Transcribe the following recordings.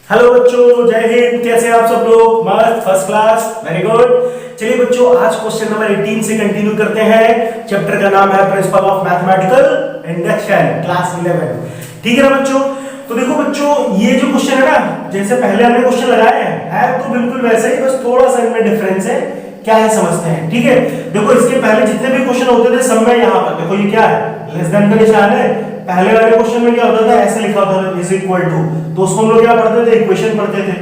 Hello बच्चों, जय हिंद। कैसे हैं आप सब लोग? मस्त, फर्स्ट क्लास, वेरी गुड। चलिए बच्चों, आज क्वेश्चन नंबर 18 से कंटिन्यू करते हैं। चैप्टर का नाम है principle of mathematical induction, class 11। ठीक है ना बच्चों? तो देखो बच्चों, ये जो क्वेश्चन है ना, जैसे पहले हमने क्वेश्चन लगाए हैं तो बिल्कुल वैसे ही, बस थोड़ा सा इनमें डिफरेंस है। क्या है समझते हैं। ठीक है, देखो इसके पहले जितने भी क्वेश्चन होते थे सब में यहाँ पर देखो ये क्या है, लेस देन का निशान है। पहले वाले क्वेश्चन में क्या होता था, ऐसे लिखा होता था इज इक्वल टू, तो उसको हम लोग क्या पढ़ते थे, इक्वेशन पढ़ते थे।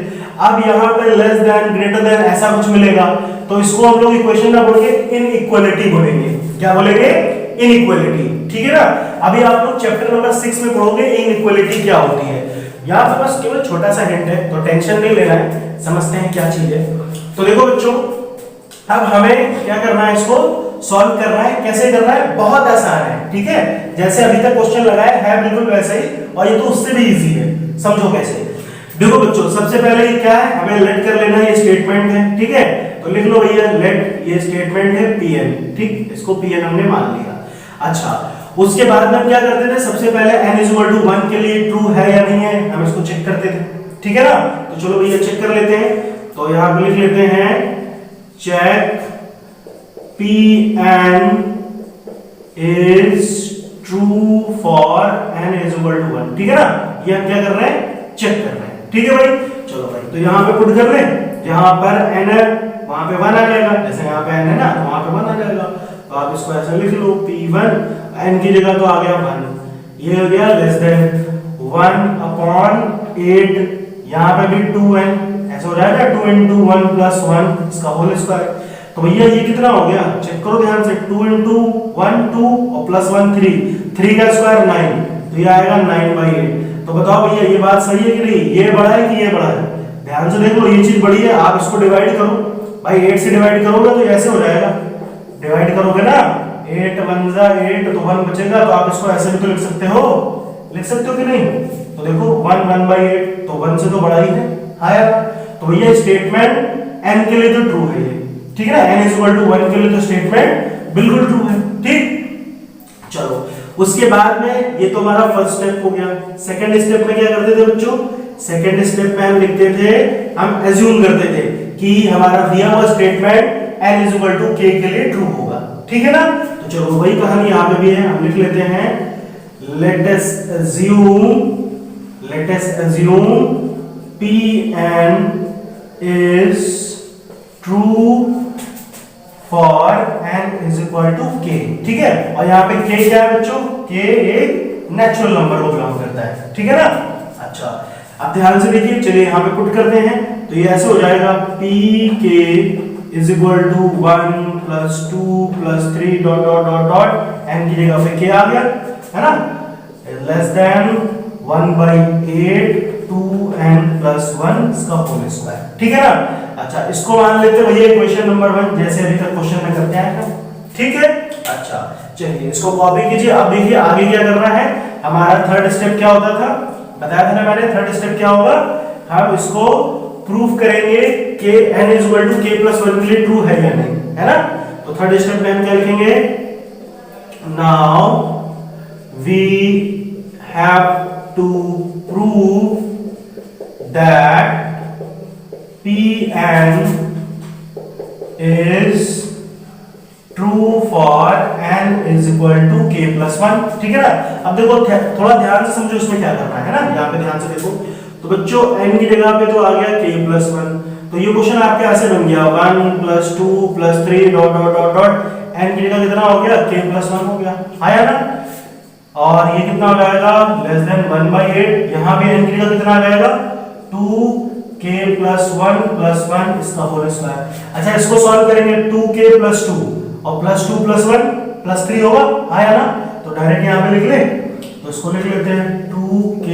अब यहाँ पे लेस देन, ग्रेटर देन ऐसा कुछ मिलेगा तो इसको हम लोग इक्वेशन ना बोल के इनइक्वालिटी बोलेंगे। क्या बोलेंगे? इनइक्वालिटी। ठीक है ना? अभी आप लोग चैप्टर नंबर 6 में पढ़ोगे इनइक्वालिटी क्या होती है। यहाँ पे बस केवल छोटा सा हिंट है, तो टेंशन नहीं लेना है, समझते हैं क्या चीज है। तो देखो बच्चों, अब हमें क्या करना है, इसको सॉल्व करना है। कैसे करना है? बहुत आसान है। ठीक है, जैसे अभी तक क्वेश्चन लगाया है बिल्कुल वैसे ही, और ये तो उससे भी इजी है। समझो कैसे। देखो बच्चों, सबसे पहले ये क्या है, हमें लेट कर लेना है, ये स्टेटमेंट है। ठीक है, तो लिख लो भैया लेट, ये स्टेटमेंट है Pn। ठीक, इसको Pn हमने मान लिया। अच्छा, उसके बाद में हम क्या करते थे, सबसे पहले n = 1 के लिए ट्रू है या नहीं है, हम इसको चेक करते थे। ठीक है ना? तो चलो भैया चेक कर लेते हैं। तो यहां पे लिख लेते हैं check Pn is true for n = 1। ठीक है ना? ये हम क्या कर रहे हैं, चेक कर रहे हैं। ठीक है भाई, चलो भाई, तो यहां पे पुट कर ले, जहां पर n है वहां पे 1 आ जाएगा। जैसे यहां पे n है ना, तो वहां पे 1 आ जाएगा। तो आप इसको ऐसे लिख लो, P1 n की जगह तो आ गया 1, ये हो गया लेस देन 1/8। यहां पे भी 2n, ऐसा हो जाएगा 2 × 1 + 1 इसका होल स्क्वायर। तो भैया ये कितना हो गया, चेक करो ध्यान से, 2 × 1 2 और +1 3 का स्क्वायर 9, तो ये आएगा 9/8। तो बताओ भैया ये बात सही है कि नहीं, ये बड़ा है कि ये बड़ा है? ध्यान से देख लो, ये चीज बड़ी है। आप इसको डिवाइड करो भाई, 8 से डिवाइड करोगे तो ऐसे हो जाएगा, डिवाइड करोगे ना, 8 × 1 = 8, तो 1 बचेगा। तो आप इसको ऐसे भी तो लिख सकते हो कि नहीं? तो देखो 1/8, तो 1 से तो बड़ा ही है। हाँ यार, तो भैया स्टेटमेंट n के लिए तो ट्रू है ये। ठीक है ना? n = 1 के लिए तो स्टेटमेंट बिल्कुल ट्रू है। ठीक, चलो उसके बाद में ये तो हमारा फर्स्ट स्टेप हो गया। सेकंड स्टेप में क्या करते थे बच्चों, सेकंड स्टेप में हम लिखते थे, हम एज्यूम करते थे कि हमारा दिया हुआ स्टेटमेंट n = k के लिए ट्रू होगा। ठीक है ना? तो चलो वही कहानी यहां पे भी है, हम लिख लेते हैं let us assume Pn is true for n = k। ठीक है, और यहाँ पे k क्या है बच्चों, k एक नेचुरल नंबर को बिलोंग करता है। ठीक है ना? अच्छा, अब ध्यान से देखिए, चलिए यहाँ पे पुट करते हैं। तो ये ऐसे हो जाएगा, Pk = 1 + 2 + 3 ... n की जगह पे k आ गया, है ना? लेस देन 1/8 2n + 1 इसका होल स्क्वायर। ठीक है ना? अच्छा, इसको मान लेते हैं भैया इक्वेशन नंबर 1, जैसे अभी तक क्वेश्चन में करते हैं ना। ठीक है, अच्छा चलिए इसको कॉपी कीजिए। अब देखिए आगे क्या करना है, हमारा थर्ड स्टेप क्या होता था, बताया था ना मैंने। थर्ड स्टेप क्या होगा, हम इसको प्रूफ करेंगे कि n = k + 1 के लिए ट्रू है या नहीं, है ना? तो थर्ड स्टेप में हम क्या लिखेंगे, now we have to prove that Pn is true for n = k + 1। ठीक है ना? अब देखो थोड़ा ध्यान से समझो इसमें क्या करना है ना, यहाँ पे ध्यान से देखो। तो बच्चों n की जगह पे तो आ गया k + 1, तो ये क्वेश्चन आपके ऐसे बन गया 1 + 2 + 3 ... n की जगह कितना हो गया, k + 1 हो गया। आया ना? और ये कितना हो जाएगा, लेस देन 1/8। यहाँ भी n की जगह कितना आ जाएगा, 2k + 1 + 1 इसका होल स्क्वायर। अच्छा, इसको सॉल्व करेंगे, 2k + 2 और +2 + 1 +3 होगा। आया ना? तो डायरेक्ट यहाँ पे लिख ले, तो इसको लिख लेते हैं 2k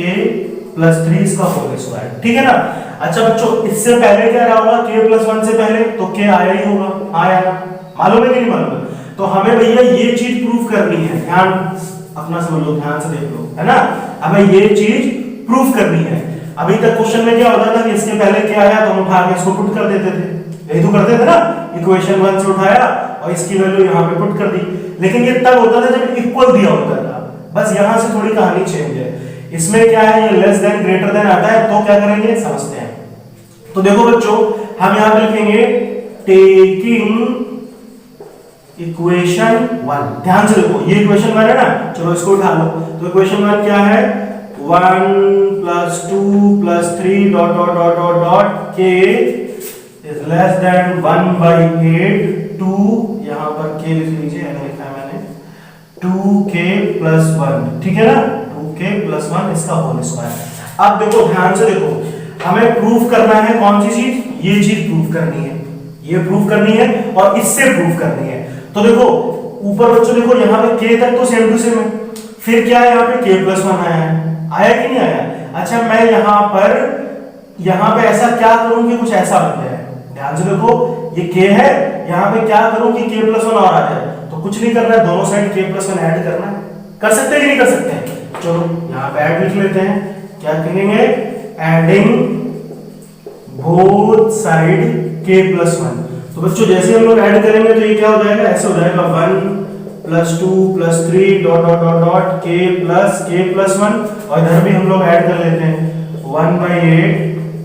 + 3 इसका होल स्क्वायर। ठीक है ना? अच्छा बच्चों, इससे पहले क्या रहा होगा, k + 1 से पहले तो k आया ही होगा। आया ना? मालूम है कि नहीं मालूम? तो हमें भैया ये चीज प्रूफ करनी है, ध्यान अपना समझ लो, ध्यान से देख लो, है ना? हमें ये चीज प्रूफ करनी है। अभी तक क्वेश्चन में क्या होता था कि इसके पहले क्या आया तो हम उठा के इसको पुट कर देते थे, यही तो करते थे ना। इक्वेशन 1 से उठाया और इसकी वैल्यू यहाँ पे पुट कर दी। लेकिन ये तब होता था जब इक्वल दिया होता था, बस यहां से थोड़ी कहानी चेंज है। इसमें क्या है, ये लेस देन ग्रेटर देन आता है, तो क्या करेंगे समझते हैं। तो देखो बच्चों, हम यहां पे लिखेंगे टेकिंग इक्वेशन 1। ध्यान से देखो, ये इक्वेशन 1 है ना, चलो इसको उठा लो। तो इक्वेशन 1 क्या है, 1 + 2 + 3 dot dot dot dot dot k is less than 1/8 2, यहां पर k लिख लीजिए, ऐसे लिखा है मैंने, 2k + 1, ठीक है ना, 2k + 1 इसका होल स्क्वायर। अब देखो ध्यान से देखो, हमें प्रूफ करना है कौन सी चीज, ये चीज प्रूफ करनी है, ये प्रूफ करनी है और इससे प्रूफ करनी है। तो देखो ऊपर बच्चों देखो, यहाँ पे k तक तो सेम टू सेम है, फिर क्या है यहाँ पे k + 1 आया कि नहीं आया। अच्छा मैं यहाँ पे ऐसा क्या करूं कि कुछ ऐसा बन जाए, ध्यान से देखो, ये k है, यहाँ पे क्या करूं कि k + 1 और आ जाए, तो कुछ नहीं करना है, दोनों साइड k + 1 ऐड करना है। कर सकते हैं कि नहीं कर सकते हैं, चलो यहाँ पे ऐड लिख लेते हैं, क्या करेंगे, एडिंग बोथ साइड k + 1। तो बच्चों जैसे हम लोग ऐड करेंगे तो ये क्या हो जाएगा, ऐसे हो जाएगा 1 + 2 + 3 dot dot dot dot k + 1, और इधर भी हम लोग ऐड कर लेते हैं 1/8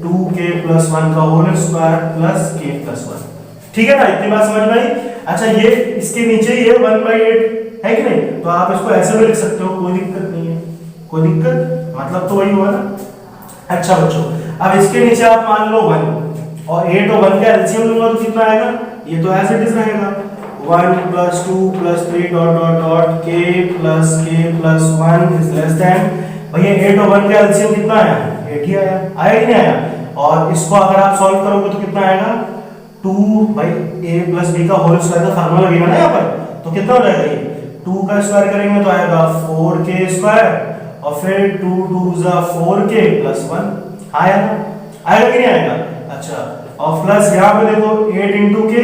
2k + 1 का होल स्क्वायर प्लस k + 1। ठीक है ना, इतनी बात समझ में आई। अच्छा ये इसके नीचे ये 1/8 है कि नहीं, तो आप इसको ऐसे भी लिख सकते हो, कोई दिक्कत नहीं है, कोई दिक्कत, मतलब तो वही हुआ ना। अच्छा बच्चों, अब इसके नीचे आप मान लो 1 और 8 और 1 का एलसीएम लूंगा तो कितना आएगा, ये तो ऐसे इट रहेगा 1 + 2 + 3 dot dot dot k + 1 is less than, भैया 8 और 1 का एलसीएम कितना आया, 8 ही आया, आया कि नहीं आया। और इसको अगर आप सॉल्व करोगे तो कितना आएगा, 2/a + b का होल स्क्वायर का फार्मूला लगेगा ना यहाँ पर, तो कितना हो जाएगा, ये 2 का स्क्वायर करेंगे तो आएगा 4k² और फिर 2 2 4k + 1 आया ना, आएगा कि नहीं आएगा। अच्छा और प्लस यहाँ पे देखो 8 × k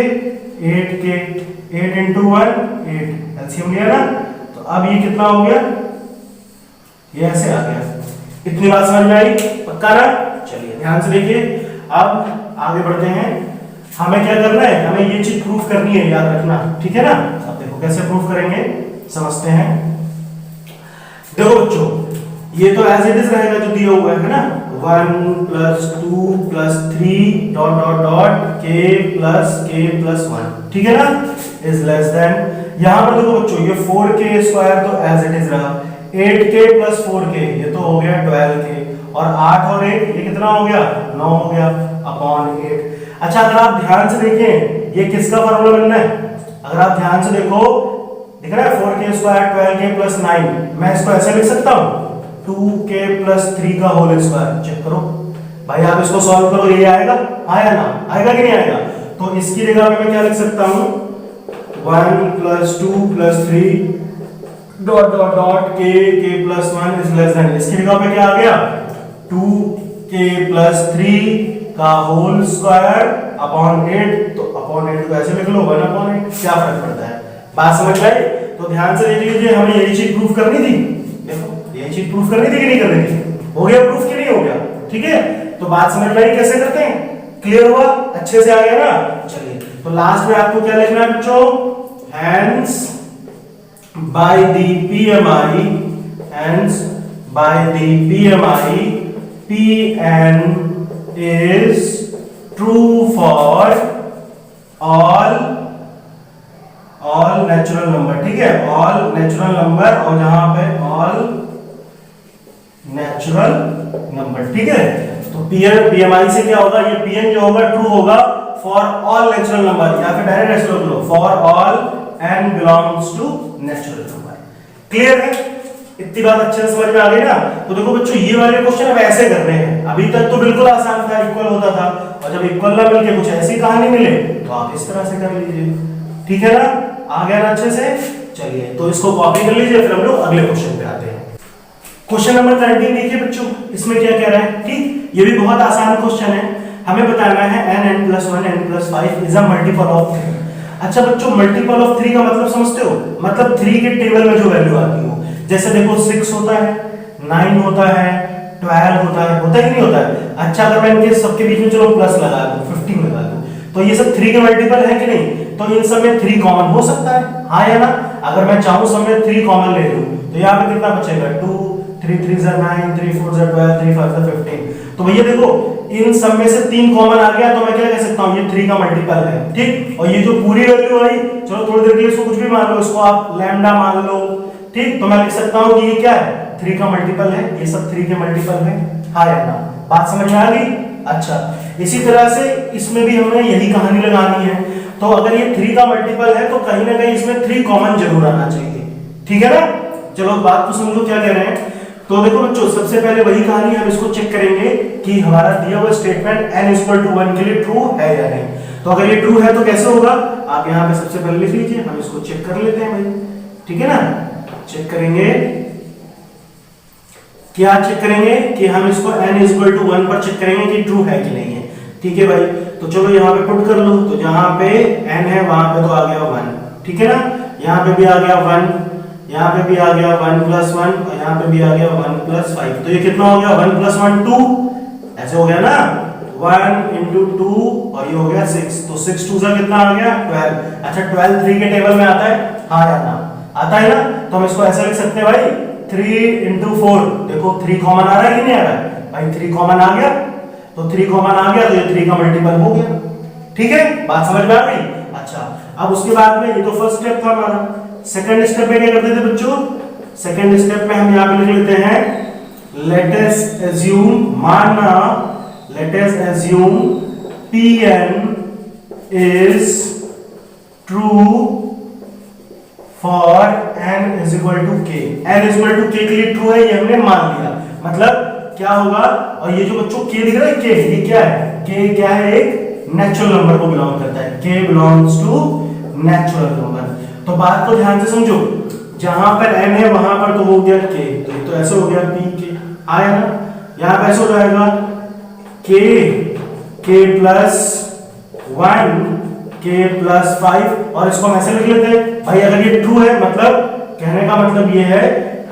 8k 8 × 1 8, एलसीएम लिया ना, तो अब ये कितना हो गया, ये ऐसे आ गया। इतनी बात समझ में आई, पक्का ना। चलिए ध्यान से देखिए, अब आगे बढ़ते हैं, हमें क्या करना है, हमें ये चीज प्रूफ करनी है, याद रखना, ठीक है ना। अब देखो कैसे प्रूफ करेंगे, समझते हैं। देखो बच्चों, ये तो एज इट इज रहेगा जो दिया हुआ है ना, 1 + 2 + 3 डॉट डॉट डॉट k + 1, ठीक है ना, इज लेस देन, यहां पर देखो बच्चों ये 4k² तो एज इट इज रहा, 8k + 4k ये तो हो गया 12k, और 8 और 1 ये कितना हो गया, 9 हो गया अपॉन 8। अच्छा अगर आप ध्यान से देखें, ये किसका फार्मूला बनना है, अगर आप ध्यान से देखो, दिख रहा है 4k² 12k + 9, मैं इसको ऐसे लिख सकता हूं 2k + 3 का होल स्क्वायर। चेक करो भाई, आप इसको सॉल्व करो, ये आएगा, आया ना, आएगा कि नहीं आएगा। तो इसकी जगह पे मैं क्या लिख सकता हूं, 1 + 2 + 3 dot dot dot k + 1 is less than, इसकी जगह पे क्या आ गया, 2k + 3 का होल स्क्वायर अपॉन 8, तो अपॉन 8 को ऐसे लिख लो 1/8, क्या फर्क पड़ता है, बात समझ में आई। तो ध्यान से देख लीजिए, हमें यही चीज प्रूफ करनी थी, देखो यही चीज प्रूफ करनी थी कि नहीं करनी थी, हो गया प्रूफ कि नहीं हो गया, ठीक है। तो बात समझ में आई कैसे करते हैं, क्लियर हुआ, अच्छे से आ गया ना। चलिए तो लास्ट में आपको क्या लिखना है बच्चों, hence by the PMI, hence by the PMI Pn is true for all natural number, ठीक है, ऑल नेचुरल नंबर, और जहां पे ऑल नेचुरल नंबर, ठीक है। तो PMI से क्या होगा, ये Pn जो होगा ट्रू होगा फॉर ऑल नेचुरल नंबर, या फिर डायरेक्ट ऐसे लिख लो for all n belongs to natural number. Clear है, इतनी बात अच्छे से समझ में आ गई ना। तो देखो बच्चों, ये वाले क्वेश्चन अब ऐसे कर रहे हैं, अभी तक तो बिल्कुल आसान था, इक्वल होता था, और जब इक्वल ना मिलके कुछ ऐसी कहानी मिले तो आप इस तरह से कर लीजिए, ठीक है ना, आ गया ना अच्छे से। चलिए तो इसको कॉपी कर लीजिए, फिर हम लोग अगले क्वेश्चन पे आते हैं। क्वेश्चन नंबर 13 देखिए बच्चों, इसमें क्या कह रहा है, ठीक, ये भी बहुत आसान क्वेश्चन है, हमें बताना है n + 1 n + 5 is a multiple of 3। अच्छा बच्चों, मल्टीपल ऑफ 3 का मतलब समझते हो, मतलब 3 के टेबल में जो वैल्यू आती हो, जैसे देखो 6 होता है, 9 होता है, 12 होता है कि नहीं होता है। अच्छा अगर मैं इनके सबके बीच में चलो प्लस लगा दूं, 15 लगा दूं, तो ये सब 3 के मल्टीपल है कि नहीं, तो इन सब में 3 कॉमन हो सकता है, हाँ या ना। अगर मैं चाहूं सब में 3 कॉमन ले लूं तो यहाँ पे कितना बचेगा, 2 3 3 जा 9, 3 4 जा 12, 3 5 जा 15। तो भैया देखो इन सब में से 3 कॉमन आ गया, तो मैं क्या कह सकता हूँ, ये 3 का मल्टीपल है, ठीक। और ये जो पूरी वैल्यू आई, चलो थोड़ी देर के लिए इसको कुछ भी मान लो, इसको आप लैम्डा मान लो, ठीक। तो मैं लिख सकता हूँ कि ये क्या है, 3 का मल्टीपल है, ये सब 3 के मल्टीपल है, हाँ या ना। बात समझ में आ गई? अच्छा, इसी तरह से इसमें भी हमें यही कहानी लगानी है। तो अगर ये 3 का मल्टीपल है तो कहीं ना कहीं इसमें 3 कॉमन जरूर आना चाहिए, ठीक है ना। चलो बात तो समझो क्या कह रहे हैं। तो देखो बच्चों, सबसे पहले वही कहानी, हम इसको चेक करेंगे कि हमारा दिया हुआ स्टेटमेंट n = 1 के लिए ट्रू है या नहीं। तो अगर ये ट्रू है तो कैसे होगा, आप यहाँ पे सबसे पहले लिख लीजिए, हम इसको चेक कर लेते हैं भाई, ठीक है ना। चेक करेंगे, क्या चेक करेंगे कि हम इसको n = 1 पर चेक करेंगे कि ट्रू है कि नहीं है, ठीक है भाई। तो चलो यहाँ पे पुट कर लो, तो जहां पे n है वहां पे तो आ गया 1, ठीक है ना। यहाँ पे भी आ गया 1, यहाँ पे भी आ गया 1 + 1, और यहाँ पे भी आ गया 1 + 5। तो ये कितना हो गया, 1 + 1 2, ऐसे हो गया ना, 1 × 2 और ये हो गया 6। तो 6 2 जा कितना आ गया, 12। अच्छा 12 3 के टेबल में आता है, हाँ या ना, आता है ना। तो हम इसको ऐसा लिख सकते हैं भाई, 3 × 4, देखो 3 कॉमन आ रहा है कि नहीं आ रहा है भाई, 3 कॉमन आ गया, तो 3 कॉमन आ गया तो ये 3 का मल्टीपल हो गया, ठीक है। बात समझ में आ गई? अच्छा, अब उसके बाद में ये तो फर्स्ट स्टेप था हमारा। सेकंड स्टेप में क्या करते थे बच्चों, सेकंड स्टेप में हम यहाँ पे लिख लेते हैं, लेट अस अज्यूम, मानना, let us assume Pn is true for n = k। n = k के लिए ट्रू है, ये हमने मान लिया। मतलब क्या होगा, और ये जो बच्चों k दिख रहा है, k ये क्या है, k क्या है, एक नेचुरल नंबर को बिलोंग करता है, k belongs to natural number. तो बात को ध्यान से समझो, जहां पर n है वहां पर तो हो गया k, तो ये तो ऐसे हो गया pk, आया ना। यहां पे ऐसे हो जाएगा k +1 k + 5, और इसको हम ऐसे लिख लेते हैं भाई, अगर ये ट्रू है, मतलब कहने का मतलब ये है,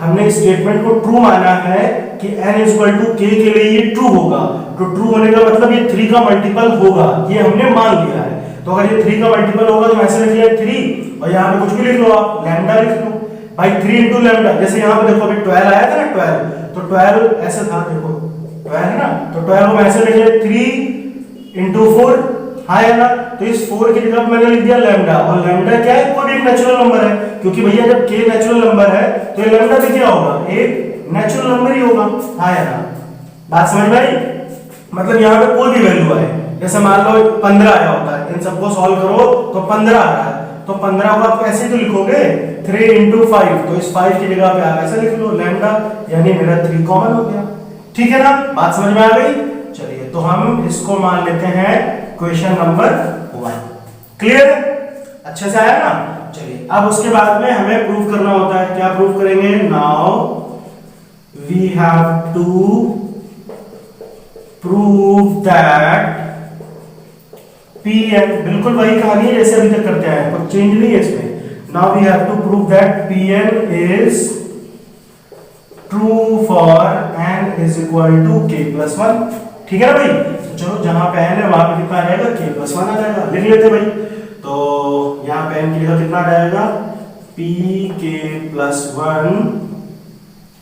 हमने स्टेटमेंट को ट्रू माना है कि n = k के लिए ये ट्रू होगा। तो ट्रू होने का मतलब ये 3 का मल्टीपल होगा, ये हमने मान लिया है। तो अगर ये 3 का मल्टीपल होगा तो ऐसे लिख लिया 3, और यहाँ पे कुछ भी लिख लो, आप लैम्डा लिख लो भाई, 3 × लैम्डा। जैसे यहाँ पे देखो अभी 12 आया था ना, 12, तो 12 ऐसे था, देखो 12 है ना, तो 12 को ऐसे लिख लिया 3 × 4, हाँ है ना। तो इस 4 की जगह मैंने लिख दिया लैम्डा, और लैम्डा क्या है, कोई भी एक नेचुरल नंबर है, क्योंकि भैया जब k नेचुरल नंबर है तो ये लैम्डा भी क्या होगा, एक नेचुरल नंबर ही होगा, हाँ या ना। बात समझ में आई? मतलब यहाँ पे कोई भी वैल्यू आए, जैसे मान लो 15 आया होता है, इन सबको सॉल्व करो तो 15 आ रहा है, तो 15 को आप ऐसे तो लिखोगे 3 × 5, तो इस 5 की जगह पे आप ऐसे लिख लो लैम्डा, यानी मेरा 3 कॉमन हो गया, ठीक है ना। बात समझ में आ गई? चलिए, तो हम इसको मान लेते हैं क्वेश्चन नंबर 1। क्लियर? अच्छे से आया ना। चलिए, अब उसके बाद में हमें प्रूव करना होता है, क्या प्रूव करेंगे, now we have to prove that Pn, बिल्कुल वही कहानी है जैसे अभी तक करते आए, कुछ चेंज नहीं है इसमें। Now we have to prove that Pn is true for n = k + 1, ठीक है ना भाई। तो चलो, जहां पे n है वहां पे कितना आ जाएगा, k + 1 आ जाएगा, लिख लेते भाई। तो यहाँ पे n की जगह कितना आ जाएगा, pk + 1,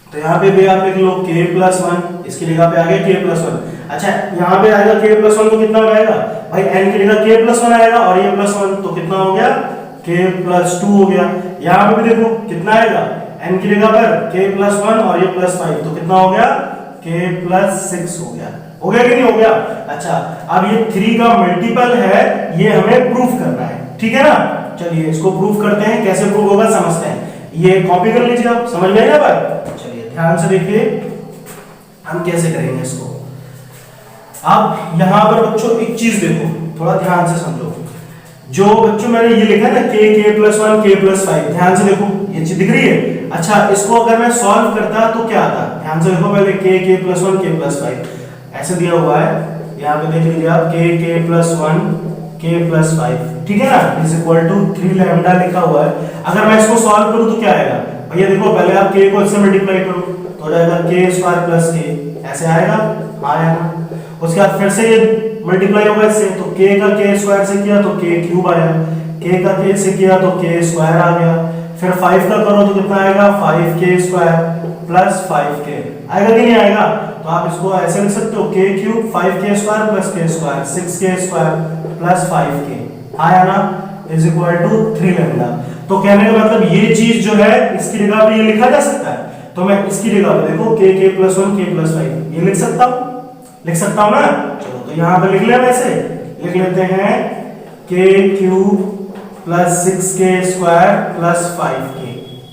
तो यहाँ पे भी आप लिख लो k + 1, इसकी जगह पे आ गया k + 1। अच्छा, यहाँ पे आएगा k + 1 तो कितना हो जाएगा भाई, n की जगह k + 1 आएगा, और ये +1 तो कितना हो गया, k + 2 हो गया। यहाँ पे भी देखो कितना आएगा, n की जगह पर k + 1 और ये +5, तो कितना हो गया, k + 6 हो गया। हो गया कि नहीं हो गया? अच्छा, अब ये 3 का मल्टीपल है, ये हमें प्रूफ करना है, ठीक है ना। चलिए, इसको प्रूफ करते हैं, कैसे प्रूफ होगा समझते हैं। ये कॉपी कर लीजिए, आप समझ में आई ना बात। चलिए, ध्यान से देखिए हम कैसे करेंगे इसको। अब यहाँ पर बच्चों एक चीज देखो, थोड़ा ध्यान से समझो। जो बच्चों मैंने ये लिखा है ना, k + 1 k + 5, ध्यान से देखो, ये चीज दिख रही है। अच्छा, इसको अगर मैं सॉल्व करता तो क्या आता, ध्यान से देखो पहले, k + 1 k + 5 ऐसे दिया हुआ है, यहाँ पे देख लीजिए आप, k + 1 k + 5, ठीक है ना, = 3 लैम्डा लिखा हुआ है। अगर मैं इसको सॉल्व करूं तो क्या आएगा भैया, देखो पहले आप k को इससे मल्टीप्लाई करो तो हो जाएगा k² + k, ऐसे आएगा, आएगा। उसके बाद फिर से ये मल्टीप्लाई होगा इससे, तो k का k² से किया तो k³ आया, k का k से किया तो k² आ गया। फिर 5 का करो तो कितना आएगा, 5k² प्लस 5k आएगा कि नहीं आएगा? तो आप इसको ऐसे लिख सकते हो k cube 5k square plus k square 6k square plus 5k आया ना इज इक्वल टू 3 लैम्डा। तो कहने का मतलब ये चीज जो है इसकी जगह पे ये लिखा जा सकता है, तो मैं इसकी जगह पे देखो k प्लस 1 k प्लस 5 ये लिख सकता हूं ना। चलो तो यहां पे लिख ले, वैसे लिख लेते हैं k cube plus 6k square plus 5k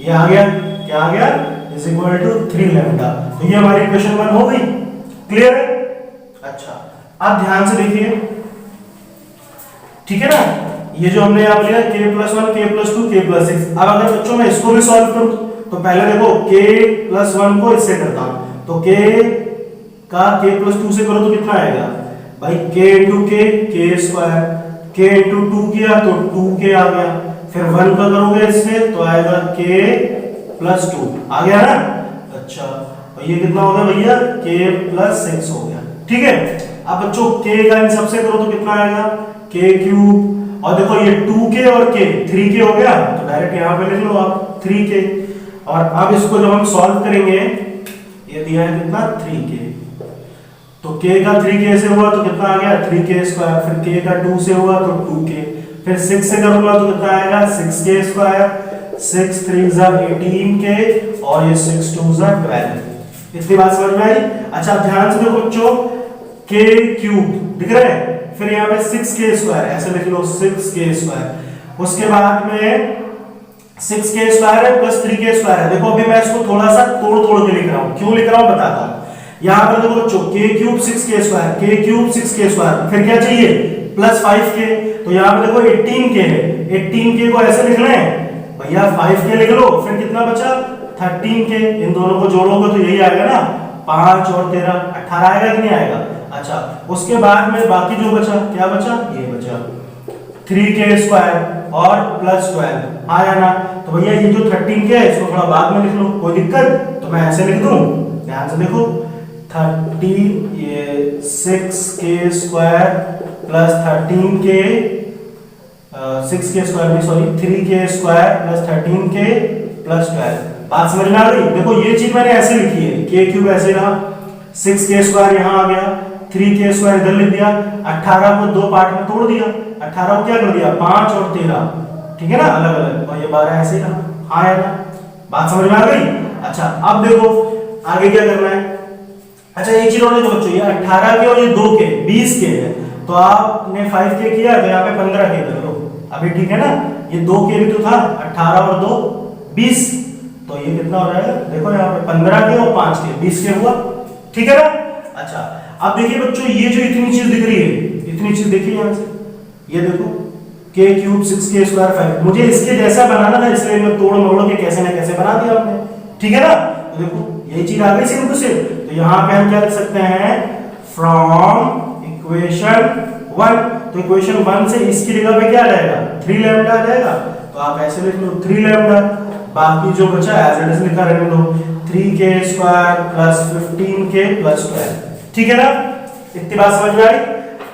ये आ गया, क्या आ गया इज इक्वल टू 3 लैम्डा। तो ये हमारी इक्वेशन 1 हो गई, क्लियर है? अच्छा अब ध्यान से देखिए, ठीक है ना, ये जो हमने यहां लिया k plus 1 k plus 2 k plus 6। अब अगर बच्चों मैं इसको भी सॉल्व करूं तो पहले देखो k प्लस 1 को इससे करता हूं, तो k का k प्लस 2 से करो तो कितना आएगा भाई k into k square, k into 2 किया तो 2k आ गया, फिर 1 का करोगे इससे तो आएगा k प्लस 2 आ गया ना। अच्छा तो ये कितना हो गया भैया k प्लस 6 हो गया, ठीक है। अब बच्चों k का इन सबसे करो तो कितना आएगा k क्यूब, और देखो ये 2k और k 3k हो गया, तो डायरेक्ट यहां पे लिख लो आप 3k। और अब इसको जब हम सॉल्व करेंगे ये दिया है कितना 3k, तो k का 3k से हुआ तो कितना आ गया 3k स्क्वायर, फिर k का 2 से हुआ तो 2k, फिर 6 से करूंगा तो कितना आएगा 6k स्क्वायर, 6 3 जा 18k और ये 6 2 जा 12। इतनी बात समझ में आई? अच्छा ध्यान से देखो बच्चों k क्यूब दिख रहा है, फिर यहाँ पे 6k स्क्वायर ऐसे लिख लो 6k स्क्वायर, उसके बाद में 6k स्क्वायर है प्लस 3k स्क्वायर है। देखो अभी मैं इसको थोड़ा सा तोड़ के लिख रहा हूँ, क्यों लिख रहा हूँ बताता हूँ। यहाँ पर देखो बच्चों k cube 6k square, k cube 6k square, फिर क्या चाहिए प्लस 5k, तो यहाँ पे देखो 18k है, 18k को ऐसे लिखना है भैया 5k लिख लो, फिर कितना बचा 13k, इन दोनों को जोड़ोगे तो यही आएगा ना 5 और 13 18 आएगा कि नहीं आएगा? अच्छा उसके बाद में बाकी जो बचा क्या बचा, ये बचा 3k स्क्वायर और प्लस 12 आया ना। तो भैया ये जो 13k है इसको थोड़ा बाद में लिख लो, कोई दिक्कत? तो मैं ऐसे लिख दूं, ध्यान से देखो 30 ये 6k square plus 13k 6k square भी sorry 3k square plus 13k plus 12। बात समझ में आ गई? देखो ये चीज मैंने ऐसे लिखी है, k क्यूब ऐसे रहा, 6k स्क्वायर यहां आ गया, 3k स्क्वायर इधर लिख दिया, 18 को दो पार्ट में तोड़ दिया, 18 को क्या कर दिया 5 और 13, ठीक है ना अलग अलग, और ये 12 ऐसे ही रहा आया ना। बात समझ में आ गई? अच्छा अब देखो आगे क्या करना है। अच्छा एक चीज और देखो बच्चों, ये 18 के और ये 2 के 20 के है, तो आपने 5k किया तो यहाँ पे 15k कर लो अभी, ठीक है ना। ये 2k भी तो था, 18 और 2 20, तो ये कितना हो रहा है देखो यहाँ पे 15k और 5k 20k हुआ, ठीक है ना। अच्छा अब देखिए बच्चों ये जो इतनी चीज दिख रही है, इतनी चीज देखिए यहाँ से, ये देखो k क्यूब 6k स्क्वायर 5, मुझे इसके जैसा बनाना था इसलिए मैं तोड़ मरोड़ के कैसे ना कैसे बना दिया आपने, ठीक है ना। तो देखो यही चीज आ गई सिर्फ से, तो यहाँ पे हम क्या लिख सकते हैं फ्रॉम इक्वेशन 1, तो इक्वेशन 1 से इसकी जगह पे क्या आ जाएगा 3 लैम्डा आ जाएगा, तो आप ऐसे लिख लो 3 लैम्डा, बाकी जो बचा एज इट इज लिखा रहने दो 3k square plus 15k plus 12, ठीक है ना। इतनी बात समझ में आई?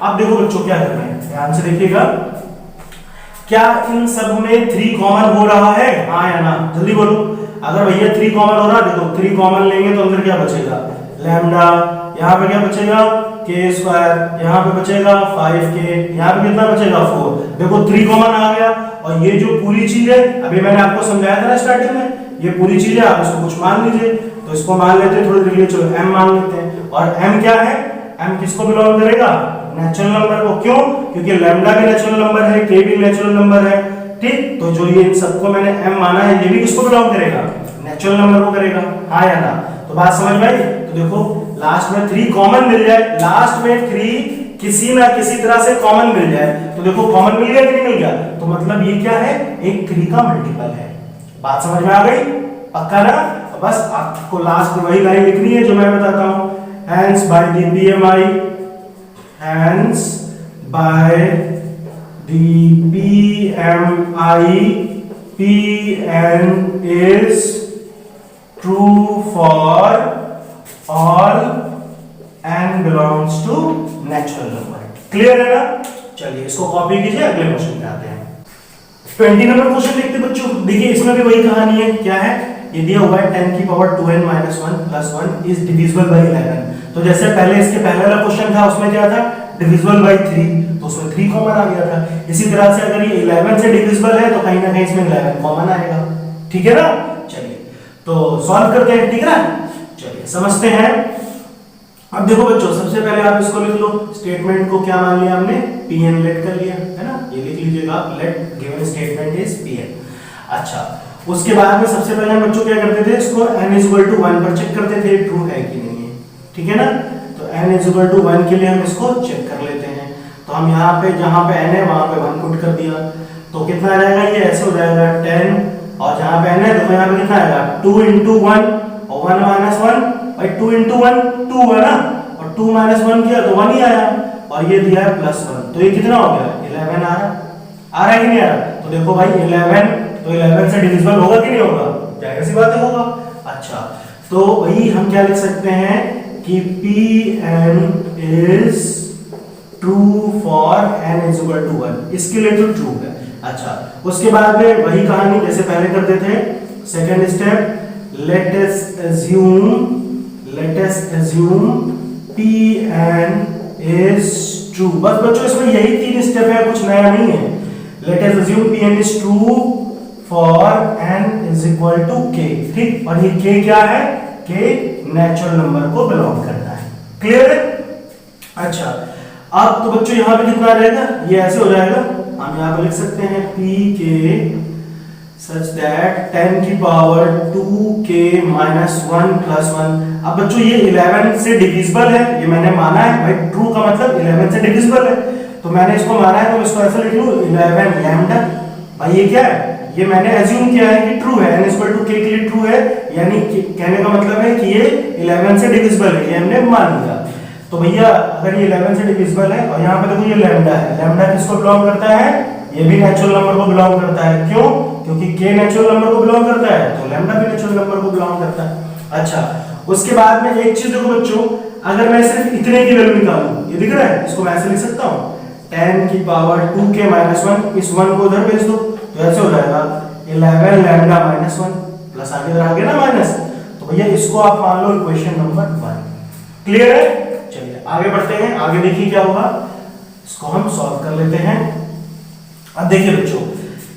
अब देखो बच्चों क्या करना है, ध्यान से देखिएगा, क्या इन सब में 3 कॉमन हो रहा है, हाँ या ना, जल्दी बोलो। अगर भैया 3 कॉमन हो रहा है, देखो 3 कॉमन लेंगे तो अंदर क्या बचेगा लैम्डा, यहाँ पे क्या बचेगा k स्क्वायर, यहाँ पे बचेगा 5k, यहाँ पे कितना बचेगा 4। देखो 3 कॉमन आ गया, और ये जो पूरी चीज है अभी मैंने आपको समझाया था ना स्टार्टिंग में, ये पूरी चीज है, आप इसको कुछ मान लीजिए, तो इसको मान लेते हैं थोड़ी देर के लिए, चलो m मान लेते हैं। और m क्या है, m किसको बिलोंग करेगा नेचुरल नंबर को, क्यों? क्योंकि लैम्डा भी नेचुरल नंबर है, k भी नेचुरल नंबर है, ठीक। तो जो ये इन सबको मैंने m माना है ये भी किसको बिलोंग करेगा नेचुरल नंबर को करेगा, हाँ या ना। तो बात समझ में आई? तो देखो लास्ट में 3 कॉमन मिल जाए, लास्ट में 3 किसी ना किसी तरह से कॉमन मिल जाए, तो देखो कॉमन मिल गया कि नहीं मिल गया, तो मतलब ये क्या है एक 3 का मल्टीपल है। बात समझ में आ गई? पक्का ना? तो बस आपको लास्ट में वही लाइन लिखनी है जो मैं बताता हूं, hence by the BMI, hence by the BMI Pn is true for all n belongs to natural number। Clear है ना? चलिए इसको कॉपी कीजिए, अगले क्वेश्चन पे आते हैं। 20 नंबर क्वेश्चन देखते बच्चों, देखिए इसमें भी वही कहानी है, क्या है ये दिया हुआ है 10 की power 2n minus 1 plus 1 is divisible by 11। तो जैसे पहले इसके पहले वाला क्वेश्चन था उसमें क्या था, डिविजिबल बाय 3, तो उसमें 3 कॉमन आ गया था। इसी तरह से अगर ये 11 से डिविजिबल है तो कहीं ना कहीं इसमें 11 कॉमन आएगा। ठीक है ना, चलिए तो सॉल्व करते हैं। ठीक है ना, चलिए समझते हैं। अब देखो बच्चों, सबसे पहले आप इसको लिख लो, स्टेटमेंट को क्या मान लिया हमने, pn लेट कर लिया है ना, ये लिख लीजिएगा आप, let given statement is pn। अच्छा, उसके बाद में सबसे पहले हम बच्चों क्या करते थे, इसको n = 1 पर चेक करते थे ट्रू है कि नहीं है। ठीक है ना, तो n = 1 के लिए हम इसको चेक कर लेते हैं। तो हम यहाँ पे जहाँ पे n है वहां पे 1 पुट कर दिया, तो कितना आ जाएगा, ये ऐसे हो जाएगा 10, और जहाँ पे n है तो यहाँ पे कितना आएगा 2 × 1 और 1 - 1 भाई 2 × 1 2 है ना, और 2 - 1 किया तो 1 ही आया, और ये दिया है +1, तो ये कितना हो गया 11 आ रहा है कि नहीं आ रहा। तो देखो भाई 11, तो 11 से डिविजिबल होगा कि नहीं होगा, जाहिर सी बात है होगा। अच्छा, तो वही हम क्या लिख सकते हैं कि pn is true for n = 1, इसके लिए तो ट्रू है। अच्छा, उसके बाद में वही कहानी जैसे पहले करते थे, second step, let us assume pn is true। बस बच्चों इसमें यही 3 स्टेप है, कुछ नया नहीं है। let us assume pn is true for n = k। ठीक, और ये k क्या है, k नेचुरल नंबर को बिलोंग करता है। क्लियर है। अच्छा, अब तो बच्चों यहाँ पे कितना आ जाएगा, ये ऐसे हो जाएगा, हम यहाँ पे लिख सकते हैं pk such that 10 की पावर 2k - 1 + 1। अब बच्चों ये 11 से डिविजिबल है, ये मैंने माना है भाई, ट्रू का मतलब 11 से डिविजिबल है, तो मैंने इसको माना है, तो इसको ऐसे लिख लूं 11 लैम्डा। भाई ये क्या है, ये मैंने एज्यूम किया है कि ट्रू है, n = k के लिए ट्रू है, यानी कहने का मतलब है कि ये 11 से डिविजिबल है, ये हमने मान लिया। तो भैया अगर ये 11 से डिविजिबल है, और यहाँ पे देखो ये लैम्डा है, लैम्डा किसको बिलोंग करता है, ये भी नेचुरल नंबर को बिलोंग करता है। क्यों, क्योंकि k नेचुरल नंबर को बिलोंग करता है, तो लैम्डा भी नेचुरल नंबर को बिलोंग करता है। अच्छा, उसके बाद में एक चीज देखो बच्चों, अगर मैं सिर्फ इतने की वैल्यू निकालूं, ये दिख रहा है, इसको मैं ऐसे लिख सकता हूं 10 की पावर 2k - 1, इस 1 को उधर भेज दो, तो ऐसे हो जाएगा 11 लैम्डा - 1 प्लस आगे आ गया ना माइनस, तो भैया इसको आप मान लो इक्वेशन नंबर 1। क्लियर है। चलिए आगे बढ़ते हैं, आगे देखिए क्या होगा, इसको हम सॉल्व कर लेते हैं। अब देखिए बच्चों,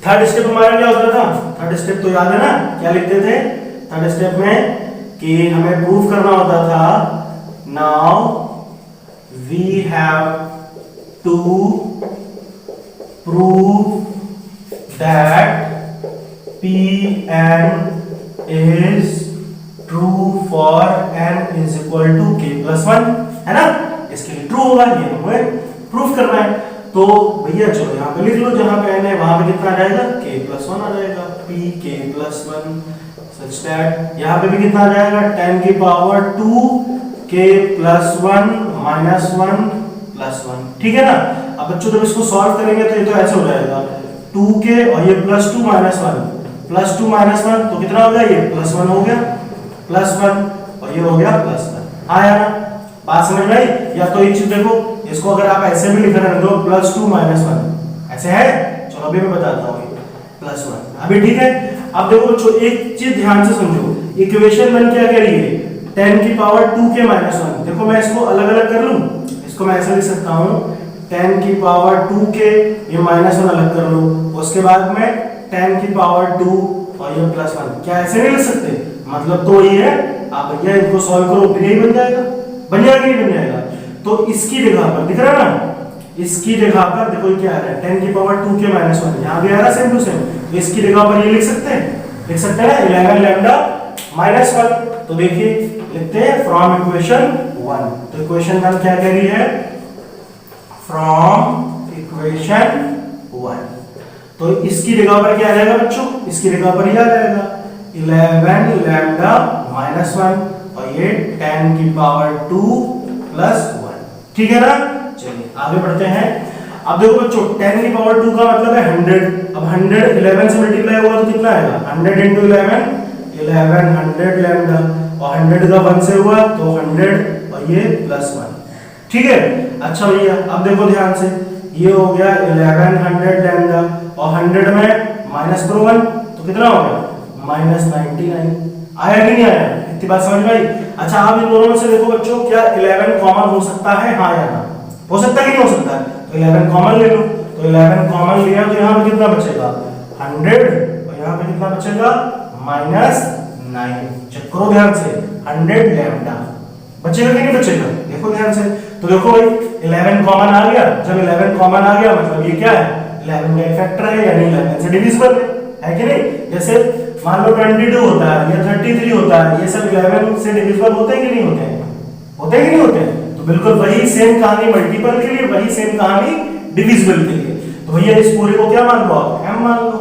थर्ड स्टेप हमारा क्या होता था, थर्ड स्टेप तो याद है ना, क्या लिखते थे थर्ड स्टेप में, कि हमें प्रूव करना होता था, now we have to prove that pn is true for n = k + 1, है ना, इसके लिए ट्रू होगा, ये हमें प्रूफ करना है। तो भैया चलो यहाँ पे लिख लो, जहां पे n है वहां पे कितना आ जाएगा, k + 1 आ जाएगा, pk + 1 such that यहाँ पे भी कितना आ जाएगा 10 की पावर 2k + 1 - 1 + 1। ठीक है ना। अब बच्चों जब इसको सॉल्व करेंगे तो ये तो ऐसे हो जाएगा 2k और ये +2 - 1 +2 - 1 तो कितना हो गया, ये +1 हो गया, +1 और ये हो गया +1। आया ना, बात समझ में आई। या तो एक चीज देखो, इसको अगर आप ऐसे भी लिख रहे हो 2 - 1 ऐसे है, चलो अभी मैं बताता हूँ, +1 अभी ठीक है। अब देखो बच्चों एक चीज ध्यान से समझो, इक्वेशन 1 क्या कह रही है, 10 की पावर 2k - 1। देखो मैं इसको अलग अलग कर लूं, इसको मैं ऐसे लिख सकता हूँ 10 की पावर 2k, ये -1 अलग कर लो, उसके बाद में 10 की पावर 2 और ये +1, क्या ऐसे नहीं लिख सकते, मतलब तो ये है। आप भैया इनको सॉल्व करो फिर यही बन जाएगा, बन जाएगा नहीं बन जाएगा। तो इसकी जगह पर दिख रहा है ना, इसकी जगह पर देखो क्या आ रहा है 10 की पावर 2k - 1, यहाँ भी आ रहा है सेम टू सेम, तो इसकी जगह पर ये लिख सकते हैं ना 11 लैम्डा -1। तो देखिए लिखते हैं फ्रॉम इक्वेशन 1। तो इक्वेशन 1 क्या कह रही है, फ्रॉम इक्वेशन 1, तो इसकी जगह पर क्या आ जाएगा बच्चों, इसकी जगह पर ये आ जाएगा 11 लैम्डा -1 और ये 10 की पावर 2 + 1। ठीक है ना। चलिए आगे बढ़ते हैं। अब देखो बच्चों 10 की पावर 2 का मतलब है 100। अब 100 11 से मल्टीप्लाई होगा तो कितना आएगा, 100 × 11 100 लैम्डा, और 100 का 1 से हुआ तो 100 और ये +1। ठीक है। अच्छा भैया अब देखो ध्यान से, ये हो गया 11 100 लैम्डा, और 100 में माइनस करो 1 तो कितना हो गया -99 आया कि नहीं आया? इतनी बात समझ में आई? अच्छा आप इन दोनों में से देखो बच्चों, क्या 11 कॉमन हो सकता है? हाँ या ना? हो सकता है कि नहीं हो सकता है? तो 11 कॉमन ले लो। तो 11 कॉमन लिया तो यहाँ पे कितना बचेगा? 100। और यहाँ पे कितना बचेगा? -9। चेक करो ध्यान से, 100 लैम्डा बचेगा कि नहीं बचेगा? देखो ध्यान से। तो देखो भाई 11 कॉमन आ गया। जब 11 कॉमन आ गया मतलब ये क्या है? 11 का एक फैक्टर है, यानी 11 से डिविजिबल है कि नहीं? जैसे मान लो 22 होता है या 33 होता है, ये सब 11 से डिविजिबल होते हैं कि नहीं होते हैं? होते हैं कि नहीं होते हैं? तो बिल्कुल वही सेम कहानी मल्टीपल के लिए, वही सेम कहानी डिविजिबल के लिए। तो भैया इस पूरे को क्या मान लो आप? m मान लो।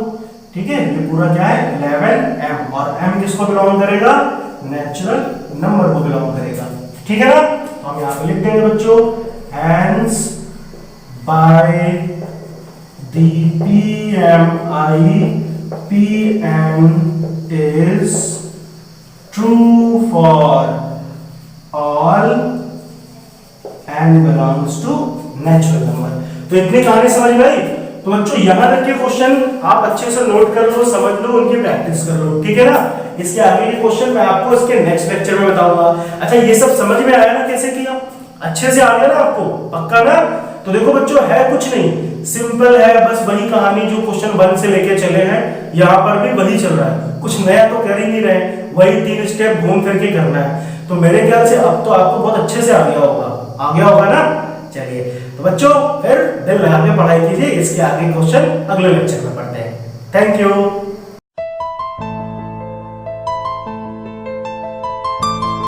ठीक है, ये पूरा क्या है? 11m। और m किसको बिलोंग करेगा? नेचुरल नंबर को बिलोंग करेगा। ठीक है ना? तो हम यहाँ पे लिख देंगे बच्चों, hence by the Pm is true for all n belongs to natural number। तो इतनी कहानी समझ में आई? तो बच्चों यहाँ तक के क्वेश्चन आप अच्छे से नोट कर लो, समझ लो, उनकी प्रैक्टिस कर लो। ठीक है ना? इसके आगे के क्वेश्चन मैं आपको इसके नेक्स्ट लेक्चर में बताऊंगा। अच्छा ये सब समझ में आया ना कैसे किया? अच्छे से आ गया ना आपको? पक्का ना? तो देखो बच्चों है कुछ नहीं, सिंपल है, बस वही कहानी जो क्वेश्चन 1 से लेके चले हैं, यहाँ पर भी वही चल रहा है। कुछ नया तो कर ही नहीं रहे, वही 3 स्टेप घूम फिर के करना है। तो मेरे ख्याल से अब तो आपको बहुत अच्छे से आ गया होगा ना? चलिए तो बच्चों फिर दिल लगा के पढ़ाई कीजिए, इसके आगे क्वेश्चन अगले लेक्चर में पढ़ते हैं। Thank you.